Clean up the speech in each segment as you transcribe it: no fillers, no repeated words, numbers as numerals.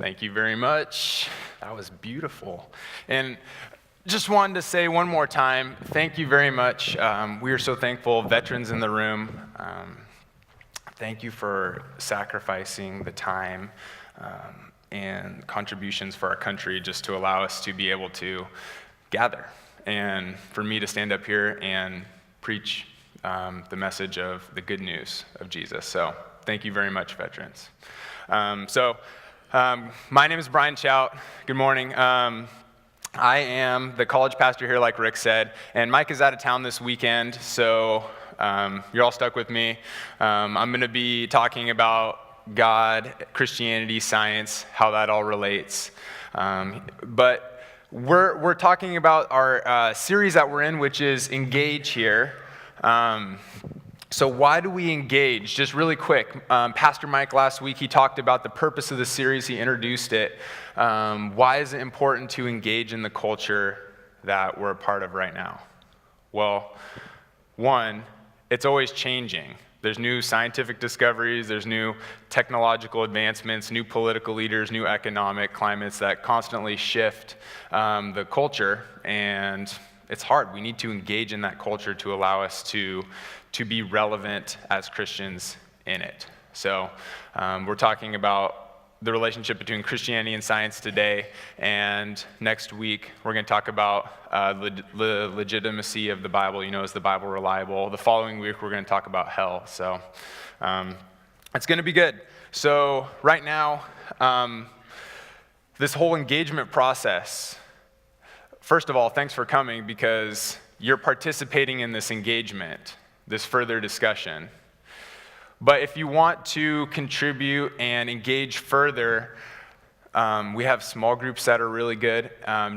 Thank you very much. That was beautiful. And just wanted to say one more time, thank you very much. We are so thankful, veterans in the room. Thank you for sacrificing the time and contributions for our country just to allow us to be able to gather. And for me to stand up here and preach the message of the good news of Jesus. So thank you very much, veterans. My name is Brian Chout. Good morning. I am the college pastor here, like Rick said, and Mike is out of town this weekend, so you're all stuck with me. I'm going to be talking about God, Christianity, science, how that all relates. But we're talking about our series that we're in, which is Engage here. So why do we engage? Just really quick, Pastor Mike last week, he talked about the purpose of the series, he introduced it. Why is it important to engage in the culture that we're a part of right now? Well, one, it's always changing. There's new scientific discoveries, there's new technological advancements, new political leaders, new economic climates that constantly shift the culture, and it's hard. We need to engage in that culture to allow us to be relevant as Christians in it. So we're talking about the relationship between Christianity and science today, and next week we're going to talk about the legitimacy of the Bible. Is the Bible reliable? The following week we're going to talk about hell. So it's going to be good. So right now, this whole engagement process, first of all, thanks for coming because you're participating in this engagement, this further discussion. But if you want to contribute and engage further, we have small groups that are really good.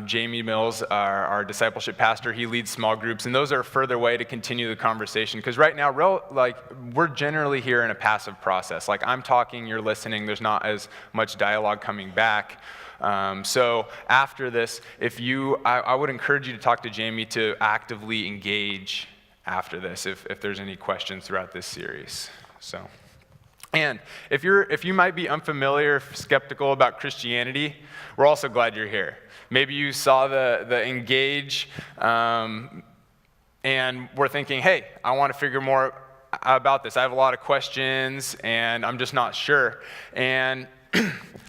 Jamie Mills, our discipleship pastor, he leads small groups, and those are a further way to continue the conversation. Because right now, we're generally here in a passive process. Like I'm talking, you're listening, there's not as much dialogue coming back. So after this, I would encourage you to talk to Jamie to actively engage after this if there's any questions throughout this series. And if you might be unfamiliar, skeptical about Christianity, we're also glad you're here. Maybe you saw the Engage, and we're thinking, hey, I want to figure more about this. I have a lot of questions, and I'm just not sure. And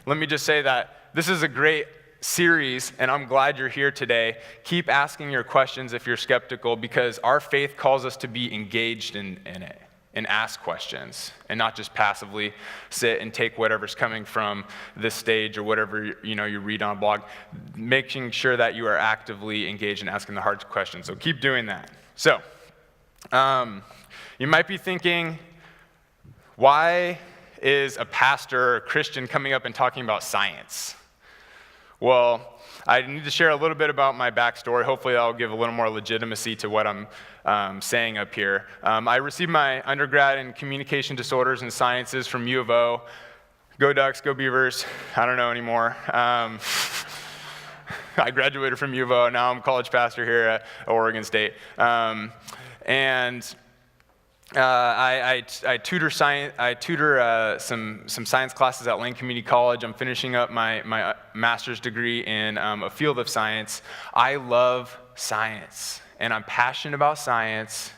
let me just say that this is a great series, and I'm glad you're here today. Keep asking your questions if you're skeptical, because our faith calls us to be engaged in it and ask questions and not just passively sit and take whatever's coming from this stage or whatever you read on a blog, making sure that you are actively engaged in asking the hard questions. So keep doing that. So you might be thinking, why is a pastor or a Christian coming up and talking about science? Well, I need to share a little bit about my backstory. Hopefully that'll give a little more legitimacy to what I'm saying up here. I received my undergrad in communication disorders and sciences from U of O. Go Ducks, go Beavers. I don't know anymore. I graduated from U of O. Now I'm a college pastor here at Oregon State. I tutor science. I tutor some science classes at Lane Community College. I'm finishing up my master's degree in a field of science. I love science, and I'm passionate about science,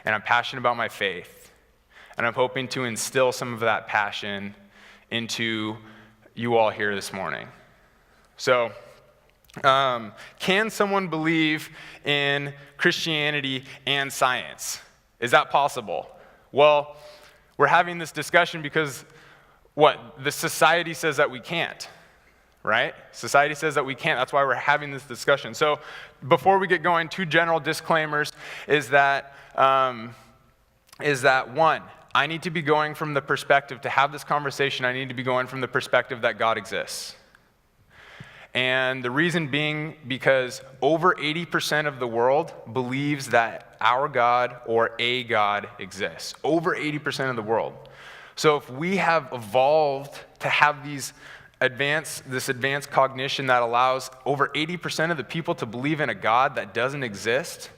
and I'm passionate about my faith, and I'm hoping to instill some of that passion into you all here this morning. So, can someone believe in Christianity and science? Is that possible? Well, we're having this discussion because the society says that we can't, right? Society says that we can't. That's why we're having this discussion. So before we get going, two general disclaimers is that one, I need to be going from the perspective, to have this conversation, I need to be going from the perspective that God exists. And the reason being because over 80% of the world believes that our God or a God exists. Over 80% of the world. So if we have evolved to have this advanced cognition that allows over 80% of the people to believe in a God that doesn't exist,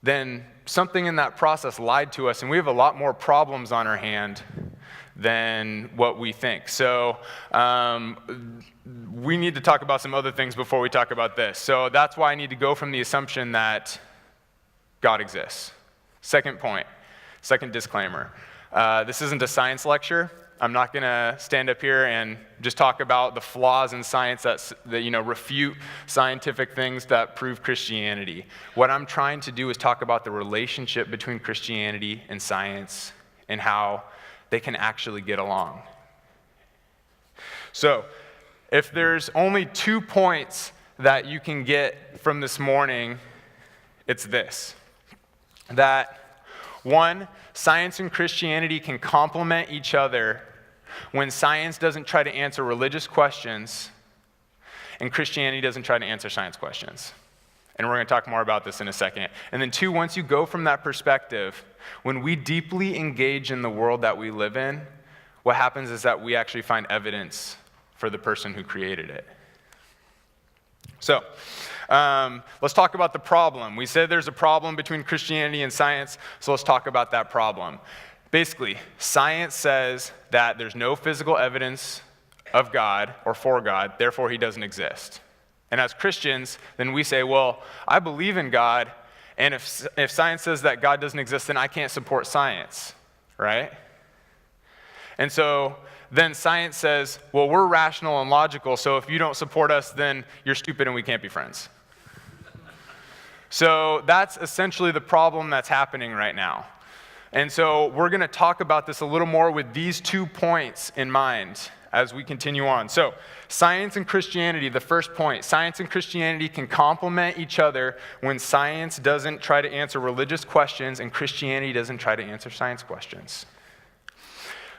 then something in that process lied to us, and we have a lot more problems on our hand than what we think. So we need to talk about some other things before we talk about this. So that's why I need to go from the assumption that God exists. Second point, second disclaimer. This isn't a science lecture. I'm not going to stand up here and just talk about the flaws in science that refute scientific things that prove Christianity. What I'm trying to do is talk about the relationship between Christianity and science and how they can actually get along. So, if there's only 2 points that you can get from this morning, it's this. That, one, science and Christianity can complement each other when science doesn't try to answer religious questions and Christianity doesn't try to answer science questions. And we're going to talk more about this in a second. And then two, once you go from that perspective, when we deeply engage in the world that we live in, what happens is that we actually find evidence for the person who created it. So, let's talk about the problem. We said there's a problem between Christianity and science, so let's talk about that problem. Basically, science says that there's no physical evidence of God or for God, therefore he doesn't exist. And as Christians, then we say, well, I believe in God, and if science says that God doesn't exist, then I can't support science, right? And so then science says, well, we're rational and logical, so if you don't support us, then you're stupid and we can't be friends. So that's essentially the problem that's happening right now. And so we're going to talk about this a little more with these 2 points in mind as we continue on. So science and Christianity, the first point, science and Christianity can complement each other when science doesn't try to answer religious questions and Christianity doesn't try to answer science questions.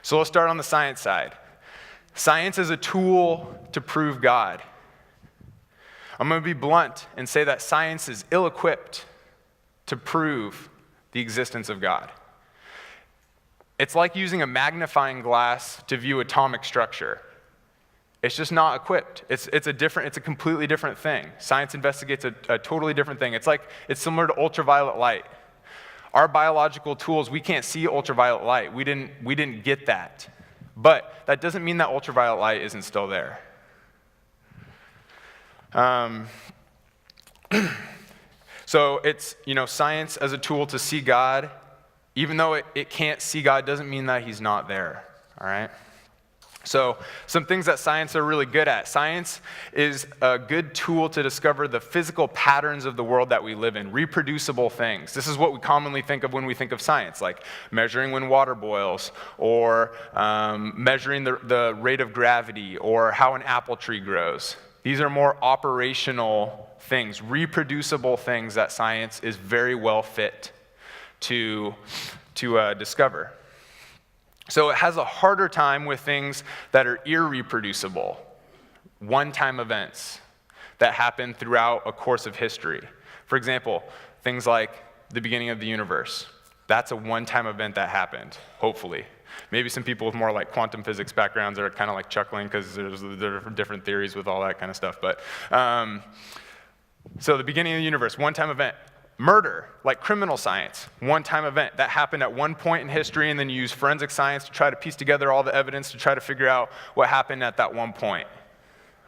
So let's start on the science side. Science is a tool to prove God. I'm going to be blunt and say that science is ill-equipped to prove the existence of God. It's like using a magnifying glass to view atomic structure. It's just not equipped. It's a completely different thing. Science investigates a totally different thing. It's similar to ultraviolet light. Our biological tools, we can't see ultraviolet light. We didn't get that. But that doesn't mean that ultraviolet light isn't still there. So it's, science as a tool to see God, even though it can't see God, doesn't mean that he's not there, all right? So some things that science are really good at. Science is a good tool to discover the physical patterns of the world that we live in, reproducible things. This is what we commonly think of when we think of science, like measuring when water boils, or measuring the rate of gravity, or how an apple tree grows. These are more operational things, reproducible things that science is very well fit to discover. So it has a harder time with things that are irreproducible, one-time events that happen throughout a course of history. For example, things like the beginning of the universe. That's a one-time event that happened, hopefully. Maybe some people with more like quantum physics backgrounds are kind of like chuckling because there are different theories with all that kind of stuff. But so the beginning of the universe, one-time event. Murder, like criminal science, one-time event. That happened at one point in history, and then you use forensic science to try to piece together all the evidence to try to figure out what happened at that one point.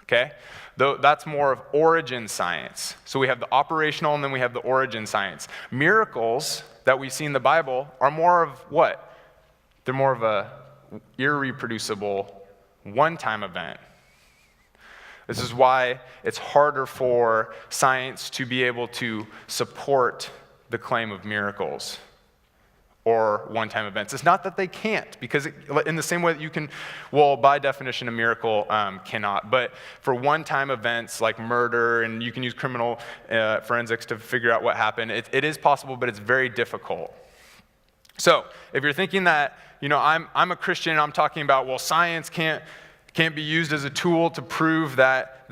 Okay? Though that's more of origin science. So we have the operational, and then we have the origin science. Miracles that we see in the Bible are more of what? They're more of a irreproducible one-time event. This is why it's harder for science to be able to support the claim of miracles or one-time events. It's not that they can't, because in the same way that you can, well, by definition, a miracle cannot. But for one-time events like murder, and you can use criminal forensics to figure out what happened, it is possible, but it's very difficult. So if you're thinking that, I'm a Christian and I'm talking about, well, science can't be used as a tool to prove that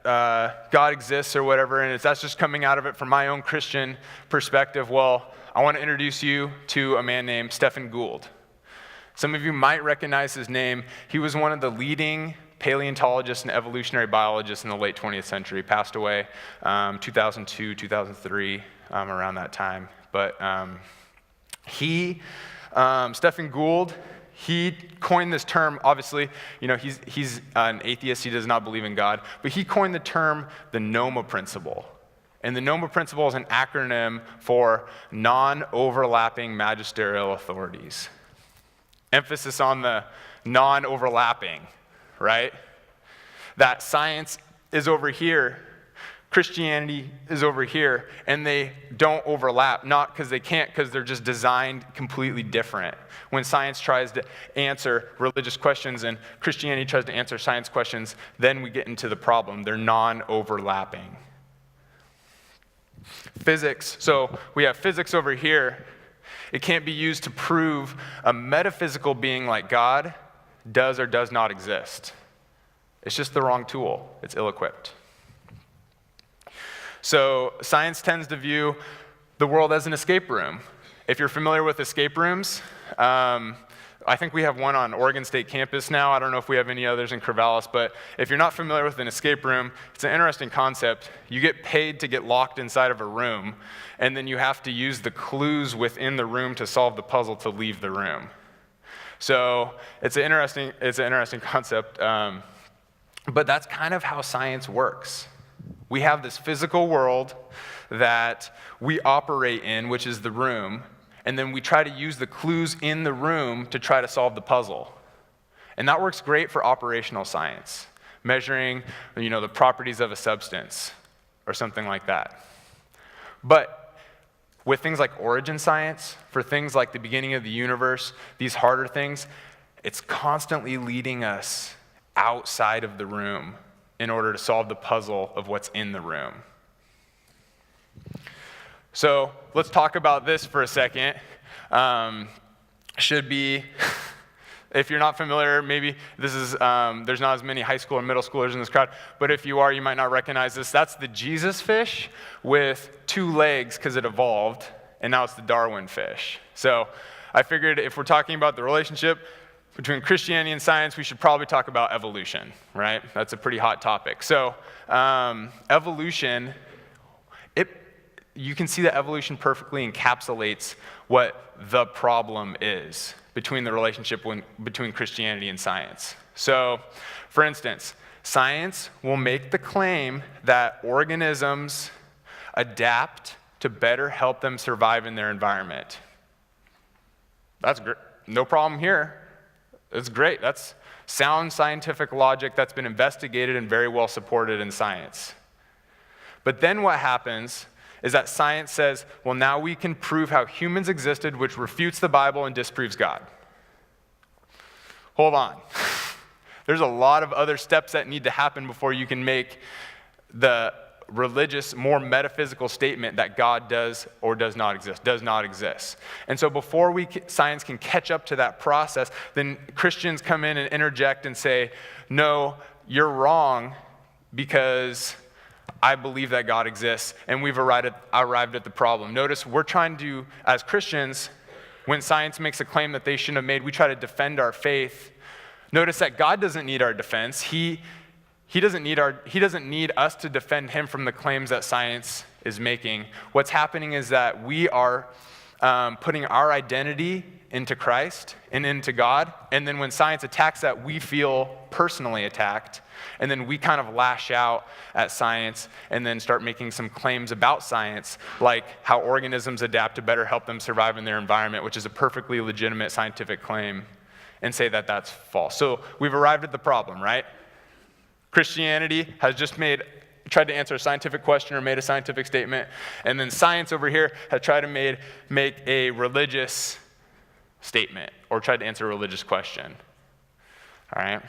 God exists or whatever, and that's just coming out of it from my own Christian perspective. Well, I want to introduce you to a man named Stephen Gould. Some of you might recognize his name. He was one of the leading paleontologists and evolutionary biologists in the late 20th century. Passed away 2002, 2003, around that time. But Stephen Gould, he coined this term. Obviously, he's an atheist. He does not believe in God. But he coined the term the NOMA principle. And the NOMA principle is an acronym for non-overlapping magisterial authorities. Emphasis on the non-overlapping, right? That science is over here, Christianity is over here, and they don't overlap, not because they can't, because they're just designed completely different. When science tries to answer religious questions and Christianity tries to answer science questions, then we get into the problem. They're non-overlapping. Physics, so we have physics over here. It can't be used to prove a metaphysical being like God does or does not exist. It's just the wrong tool. It's ill-equipped. So science tends to view the world as an escape room. If you're familiar with escape rooms, I think we have one on Oregon State campus now. I don't know if we have any others in Corvallis, but if you're not familiar with an escape room, it's an interesting concept. You get paid to get locked inside of a room, and then you have to use the clues within the room to solve the puzzle to leave the room. So it's an interesting concept, but that's kind of how science works. We have this physical world that we operate in, which is the room, and then we try to use the clues in the room to try to solve the puzzle. And that works great for operational science, measuring, the properties of a substance or something like that. But with things like origin science, for things like the beginning of the universe, these harder things, it's constantly leading us outside of the room in order to solve the puzzle of what's in the room. So let's talk about this for a second. If you're not familiar, maybe this is, there's not as many high school or middle schoolers in this crowd, but if you are, you might not recognize this. That's the Jesus fish with 2 legs because it evolved, and now it's the Darwin fish. So I figured if we're talking about the relationship between Christianity and science, we should probably talk about evolution, right? That's a pretty hot topic. So evolution, you can see that evolution perfectly encapsulates what the problem is between the relationship between Christianity and science. So, for instance, science will make the claim that organisms adapt to better help them survive in their environment. That's great. No problem here. It's great. That's sound scientific logic that's been investigated and very well supported in science. But then what happens is that science says, well, now we can prove how humans existed, which refutes the Bible and disproves God. Hold on. There's a lot of other steps that need to happen before you can make the religious, more metaphysical statement that God does or does not exist. And so before science can catch up to that process, then Christians come in and interject and say, no, you're wrong because I believe that God exists, and we've arrived at the problem. Notice we're trying to, as Christians, when science makes a claim that they shouldn't have made, we try to defend our faith. Notice that God doesn't need our defense. He doesn't need us to defend him from the claims that science is making. What's happening is that we are putting our identity into Christ and into God, and then when science attacks that, we feel personally attacked, and then we kind of lash out at science and then start making some claims about science, like how organisms adapt to better help them survive in their environment, which is a perfectly legitimate scientific claim, and say that that's false. So we've arrived at the problem, right? Christianity has just tried to answer a scientific question or made a scientific statement, and then science over here has tried to make a religious statement or tried to answer a religious question. All right?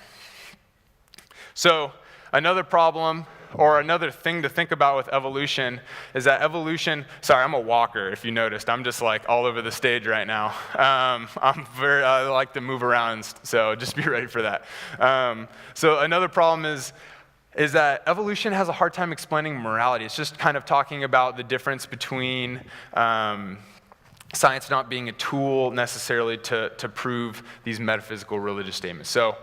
So another problem or another thing to think about with evolution is that evolution, sorry, I'm a walker if you noticed. I'm just like all over the stage right now. I like to move around, so just be ready for that. So another problem is that evolution has a hard time explaining morality. It's just kind of talking about the difference between science not being a tool necessarily to prove these metaphysical religious statements. So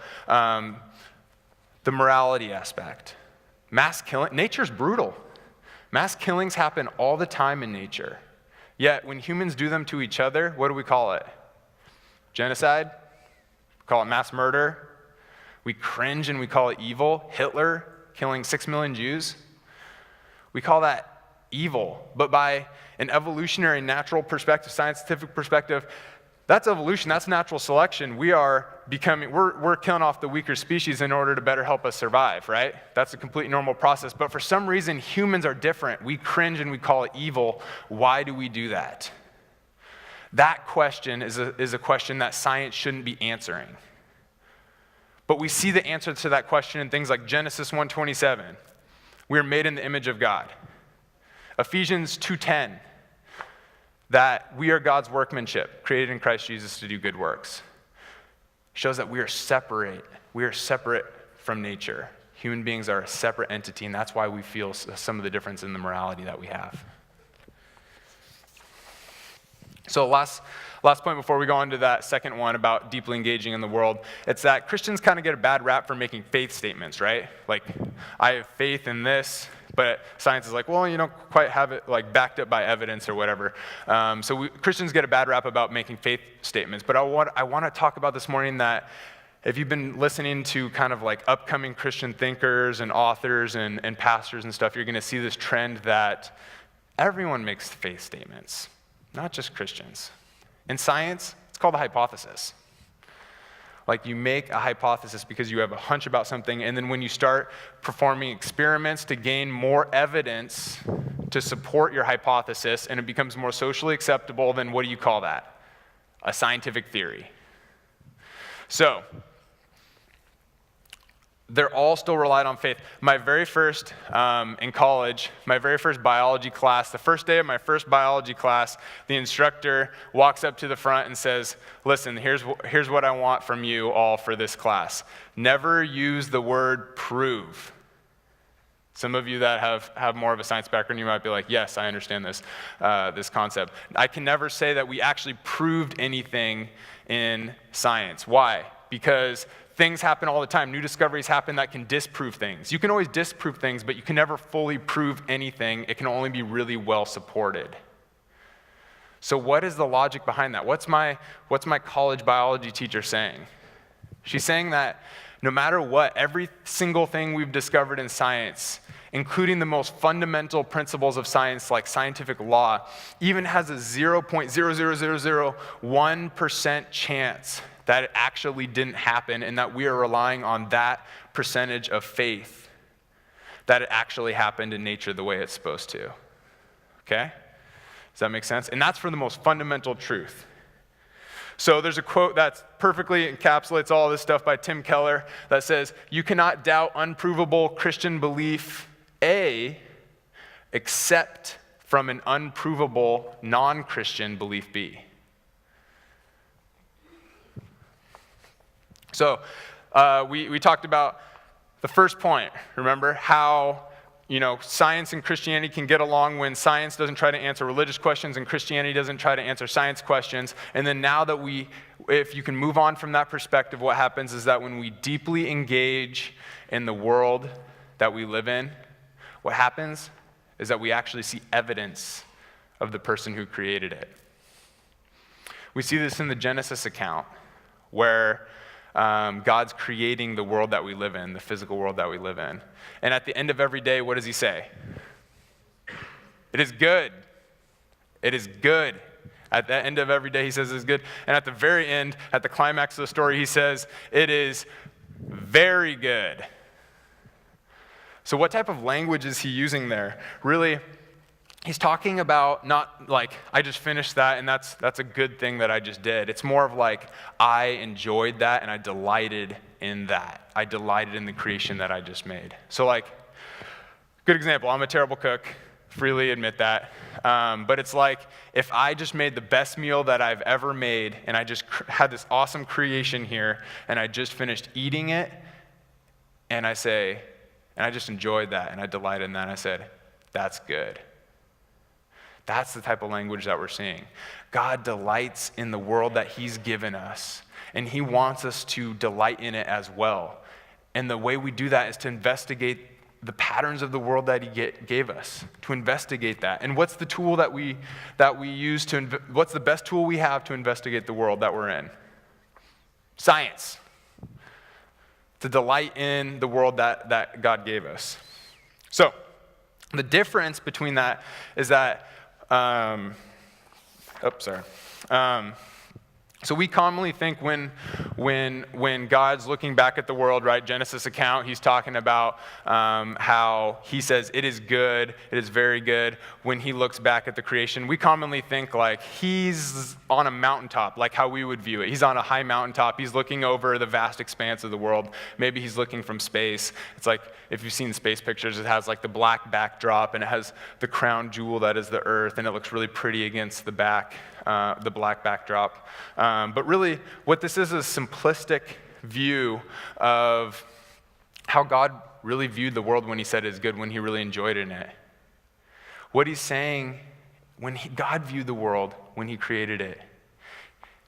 the morality aspect. Mass killing, nature's brutal. Mass killings happen all the time in nature. Yet when humans do them to each other, what do we call it? Genocide? call it mass murder. We cringe and we call it evil. Hitler killing 6 million Jews. We call that evil. But by an evolutionary, natural perspective, scientific perspective, that's evolution, that's natural selection. We're killing off the weaker species in order to better help us survive, right? That's a completely normal process. But for some reason, humans are different. We cringe and we call it evil. Why do we do that? That question is a question that science shouldn't be answering. But we see the answer to that question in things like Genesis 1:27. We are made in the image of God. Ephesians 2:10. That we are God's workmanship, created in Christ Jesus to do good works. Shows that we are separate. We are separate from nature. Human beings are a separate entity, and that's why we feel some of the difference in the morality that we have. So last point before we go on to that second one about deeply engaging in the world, it's that Christians kind of get a bad rap for making faith statements, right? Like, I have faith in this, but science is like, well, you don't quite have it like backed up by evidence or whatever. Christians get a bad rap about making faith statements. But I want to talk about this morning that if you've been listening to kind of like upcoming Christian thinkers and authors and pastors and stuff, you're going to see this trend that everyone makes faith statements, not just Christians. In science, it's called a hypothesis. Like, you make a hypothesis because you have a hunch about something, and then when you start performing experiments to gain more evidence to support your hypothesis, and it becomes more socially acceptable, then what do you call that? A scientific theory. So, they're all still relied on faith. My very first, in college, my very first biology class, the first day of my first biology class, the instructor walks up to the front and says, listen, here's what I want from you all for this class. Never use the word prove. Some of you that have more of a science background, you might be like, yes, I understand this concept. I can never say that we actually proved anything in science. Why? Because things happen all the time. New discoveries happen that can disprove things. You can always disprove things, but you can never fully prove anything. It can only be really well supported. So what is the logic behind that? What's my college biology teacher saying? She's saying that no matter what, every single thing we've discovered in science, including the most fundamental principles of science like scientific law, even has a 0.00001% chance that it actually didn't happen, and that we are relying on that percentage of faith that it actually happened in nature the way it's supposed to. Okay? Does that make sense? And that's for the most fundamental truth. So there's a quote that perfectly encapsulates all this stuff by Tim Keller that says, you cannot doubt unprovable Christian belief A, except from an unprovable non-Christian belief B. So we talked about the first point, remember, how science and Christianity can get along when science doesn't try to answer religious questions and Christianity doesn't try to answer science questions. And then now that if you can move on from that perspective, what happens is that when we deeply engage in the world that we live in, what happens is that we actually see evidence of the person who created it. We see this in the Genesis account, where God's creating the world that we live in, the physical world that we live in. And at the end of every day, what does he say? It is good. It is good. At the end of every day, he says it is good. And at the very end, at the climax of the story, he says, it is very good. So what type of language is he using there? Really, he's talking about not like, I just finished that and that's a good thing that I just did. It's more of like, I enjoyed that and I delighted in that. I delighted in the creation that I just made. So like, good example, I'm a terrible cook, freely admit that. But it's like, if I just made the best meal that I've ever made and I just had this awesome creation here and I just finished eating it and I just enjoyed that and I delighted in that and I said, that's good. That's the type of language that we're seeing. God delights in the world that he's given us, and he wants us to delight in it as well. And the way we do that is to investigate the patterns of the world that he gave us, to investigate that. And what's the tool that we use what's the best tool we have to investigate the world that we're in? Science. To delight in the world that God gave us. So, the difference between that is that, so we commonly think when God's looking back at the world, right, Genesis account, he's talking about how he says it is good, it is very good. When he looks back at the creation, we commonly think like he's on a mountaintop, like how we would view it. He's on a high mountaintop, he's looking over the vast expanse of the world. Maybe he's looking from space. It's like, if you've seen space pictures, it has like the black backdrop and it has the crown jewel that is the earth, and it looks really pretty against the black backdrop. But really, what this is a simplistic view of how God really viewed the world when he said it's good, when he really enjoyed in it. What he's saying, when God viewed the world, when he created it,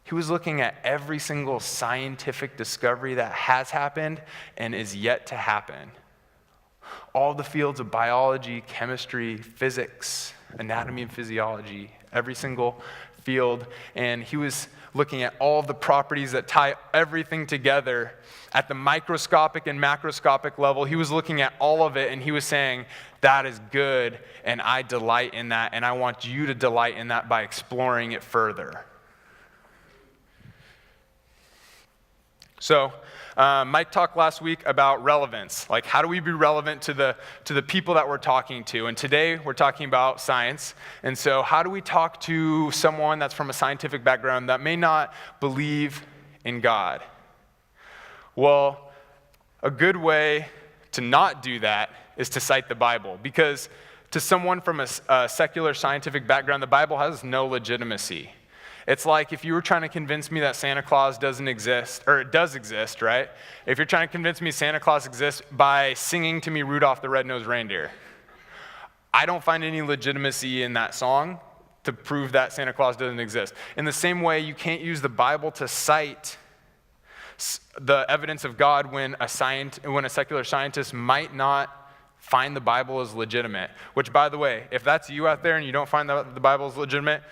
he was looking at every single scientific discovery that has happened and is yet to happen. All the fields of biology, chemistry, physics, anatomy and physiology, every single field, and he was looking at all of the properties that tie everything together at the microscopic and macroscopic level. He was looking at all of it, and he was saying, that is good, and I delight in that, and I want you to delight in that by exploring it further. So, Mike talked last week about relevance. Like, how do we be relevant to the people that we're talking to? And today, we're talking about science. And so, how do we talk to someone that's from a scientific background that may not believe in God? Well, a good way to not do that is to cite the Bible. Because to someone from a secular scientific background, the Bible has no legitimacy. It's like if you were trying to convince me that Santa Claus doesn't exist, or it does exist, right? If you're trying to convince me Santa Claus exists by singing to me Rudolph the Red-Nosed Reindeer, I don't find any legitimacy in that song to prove that Santa Claus doesn't exist. In the same way, you can't use the Bible to cite the evidence of God when a secular scientist might not find the Bible as legitimate. Which, by the way, if that's you out there and you don't find that the Bible is legitimate,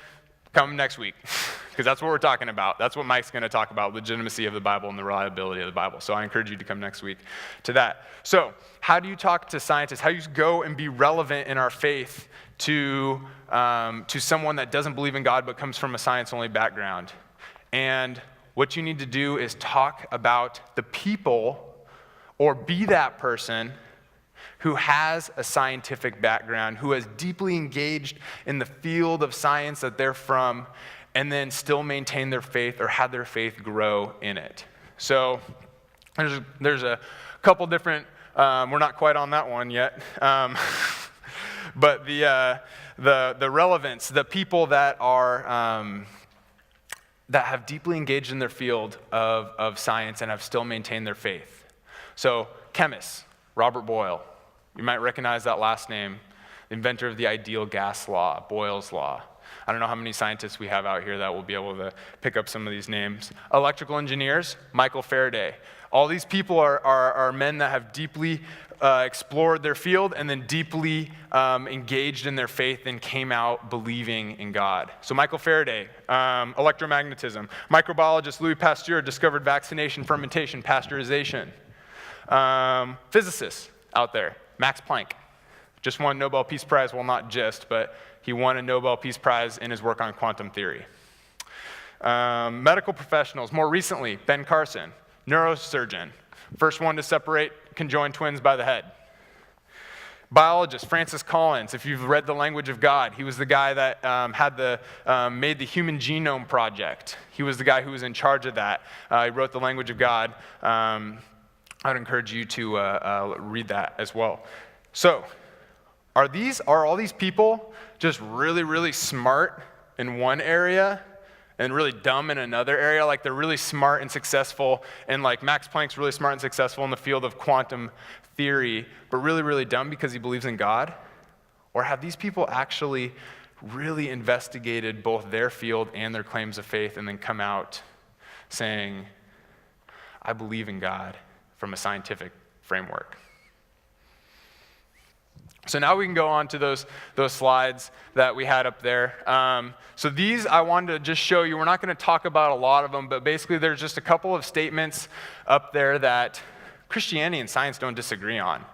come next week, because that's what we're talking about. That's what Mike's going to talk about, legitimacy of the Bible and the reliability of the Bible. So I encourage you to come next week to that. So how do you talk to scientists? How do you go and be relevant in our faith to someone that doesn't believe in God but comes from a science-only background? And what you need to do is talk about the people, or be that person who has a scientific background, who has deeply engaged in the field of science that they're from, and then still maintain their faith or have their faith grow in it. So there's a couple different, we're not quite on that one yet, but the relevance, the people that are that have deeply engaged in their field of science and have still maintained their faith. So chemists, Robert Boyle. You might recognize that last name, the inventor of the ideal gas law, Boyle's law. I don't know how many scientists we have out here that will be able to pick up some of these names. Electrical engineers, Michael Faraday. All these people are men that have deeply explored their field and then deeply engaged in their faith and came out believing in God. So Michael Faraday, electromagnetism. Microbiologist Louis Pasteur discovered vaccination, fermentation, pasteurization. Physicists out there. Max Planck just won a Nobel Peace Prize. Well, not just, but he won a Nobel Peace Prize in his work on quantum theory. Medical professionals, more recently, Ben Carson, neurosurgeon, first one to separate conjoined twins by the head. Biologist Francis Collins, if you've read The Language of God, he was the guy that made the Human Genome Project. He was the guy who was in charge of that. He wrote The Language of God. I'd encourage you to read that as well. So, are all these people just really, really smart in one area and really dumb in another area? Like they're really smart and successful, and like Max Planck's really smart and successful in the field of quantum theory, but really, really dumb because he believes in God? Or have these people actually really investigated both their field and their claims of faith and then come out saying, I believe in God, from a scientific framework? So now we can go on to those slides that we had up there. So these I wanted to just show you. We're not going to talk about a lot of them, but basically there's just a couple of statements up there that Christianity and science don't disagree on.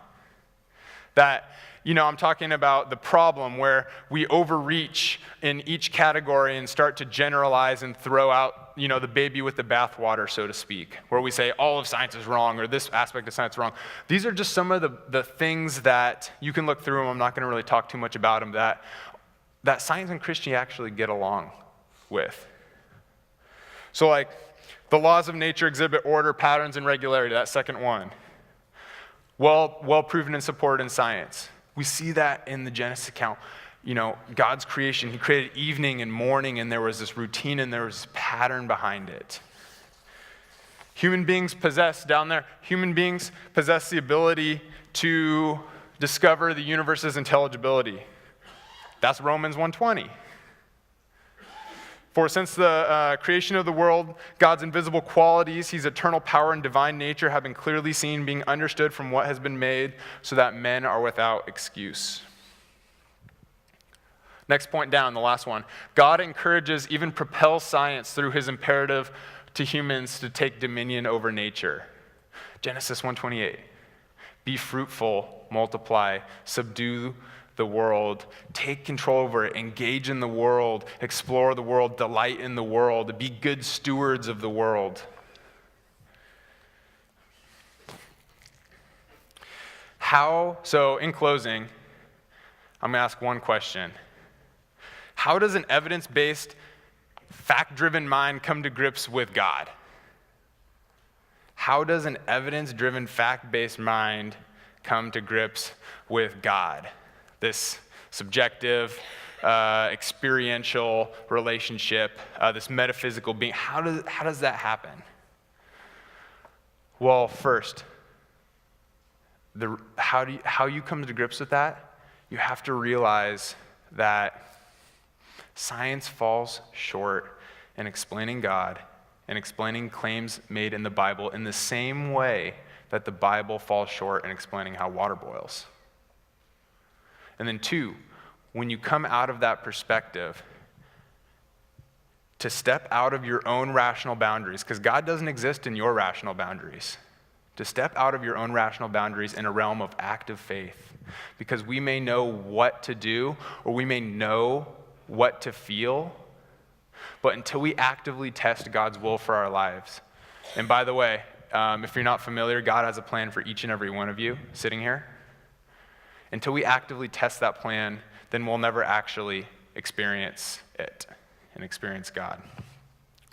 That, I'm talking about the problem where we overreach in each category and start to generalize and throw out, the baby with the bathwater, so to speak, where we say all of science is wrong or this aspect of science is wrong. These are just some of the things that you can look through them. I'm not going to really talk too much about them that science and Christianity actually get along with. So like the laws of nature exhibit order, patterns, and regularity, that second one. Well proven and supported in science. We see that in the Genesis account. God's creation, he created evening and morning, and there was this routine and there was this pattern behind it. Human beings possess the ability to discover the universe's intelligibility. That's Romans 1:20. For since the creation of the world, God's invisible qualities, his eternal power and divine nature have been clearly seen, being understood from what has been made, so that men are without excuse. Next point down, the last one. God encourages, even propels science through his imperative to humans to take dominion over nature. Genesis 1:28. Be fruitful, multiply, subdue the world, take control over it, engage in the world, explore the world, delight in the world, be good stewards of the world. So in closing, I'm going to ask one question. How does an evidence-based, fact-driven mind come to grips with God? How does an evidence-driven, fact-based mind come to grips with God? This subjective, experiential relationship, this metaphysical being. How does that happen? Well, first, how you come to grips with that, you have to realize that science falls short in explaining God and explaining claims made in the Bible in the same way that the Bible falls short in explaining how water boils. And then two, when you come out of that perspective, to step out of your own rational boundaries, because God doesn't exist in your rational boundaries, to step out of your own rational boundaries in a realm of active faith, because we may know what to do or we may know what to feel, but until we actively test God's will for our lives. And by the way, if you're not familiar, God has a plan for each and every one of you sitting here. Until we actively test that plan, then we'll never actually experience it and experience God.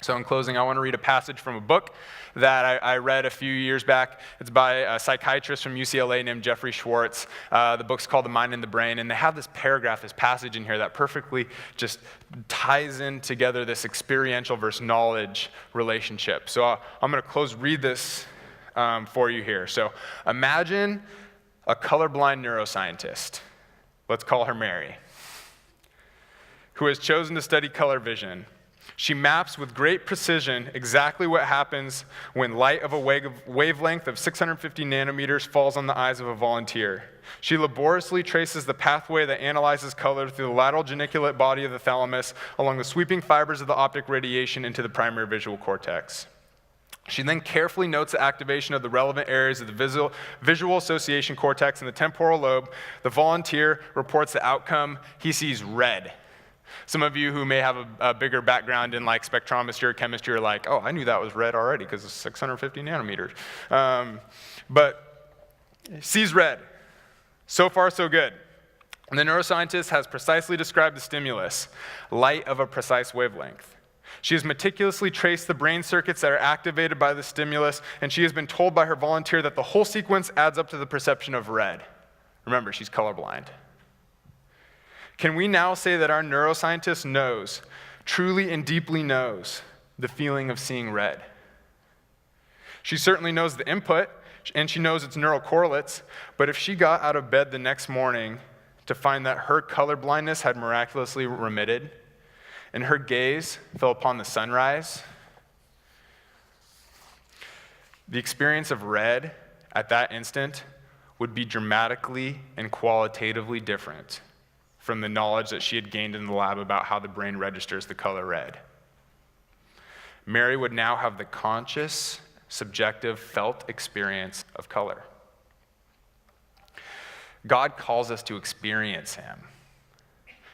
So in closing, I want to read a passage from a book that I read a few years back. It's by a psychiatrist from UCLA named Jeffrey Schwartz. The book's called The Mind and the Brain, and they have this passage in here that perfectly just ties in together this experiential versus knowledge relationship. So I'm going to read this for you here. So imagine a colorblind neuroscientist, let's call her Mary, who has chosen to study color vision. She maps with great precision exactly what happens when light of a wavelength of 650 nanometers falls on the eyes of a volunteer. She laboriously traces the pathway that analyzes color through the lateral geniculate body of the thalamus along the sweeping fibers of the optic radiation into the primary visual cortex. She then carefully notes the activation of the relevant areas of the visual association cortex and the temporal lobe. The volunteer reports the outcome. He sees red. Some of you who may have a bigger background in like spectrometry or chemistry are like, oh, I knew that was red already because it's 650 nanometers. But sees red. So far, so good. And the neuroscientist has precisely described the stimulus, light of a precise wavelength. She has meticulously traced the brain circuits that are activated by the stimulus, and she has been told by her volunteer that the whole sequence adds up to the perception of red. Remember, she's colorblind. Can we now say that our neuroscientist knows, truly and deeply knows, the feeling of seeing red? She certainly knows the input, and she knows its neural correlates, but if she got out of bed the next morning to find that her colorblindness had miraculously remitted, and her gaze fell upon the sunrise, the experience of red at that instant would be dramatically and qualitatively different from the knowledge that she had gained in the lab about how the brain registers the color red. Mary would now have the conscious, subjective, felt experience of color. God calls us to experience him.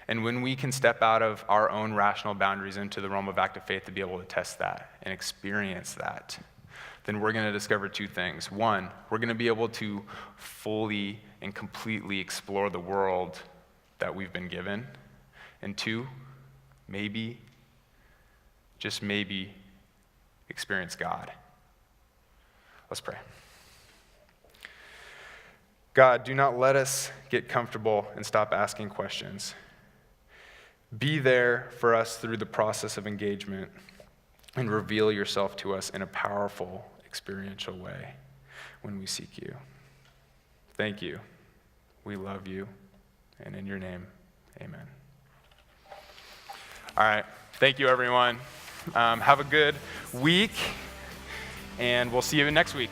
And when we can step out of our own rational boundaries into the realm of active faith to be able to test that and experience that, then we're going to discover two things. One, we're going to be able to fully and completely explore the world that we've been given. And two, maybe, just maybe, experience God. Let's pray. God, do not let us get comfortable and stop asking questions. Be there for us through the process of engagement and reveal yourself to us in a powerful, experiential way when we seek you. Thank you. We love you. And in your name, amen. All right. Thank you, everyone. Have a good week, and we'll see you next week.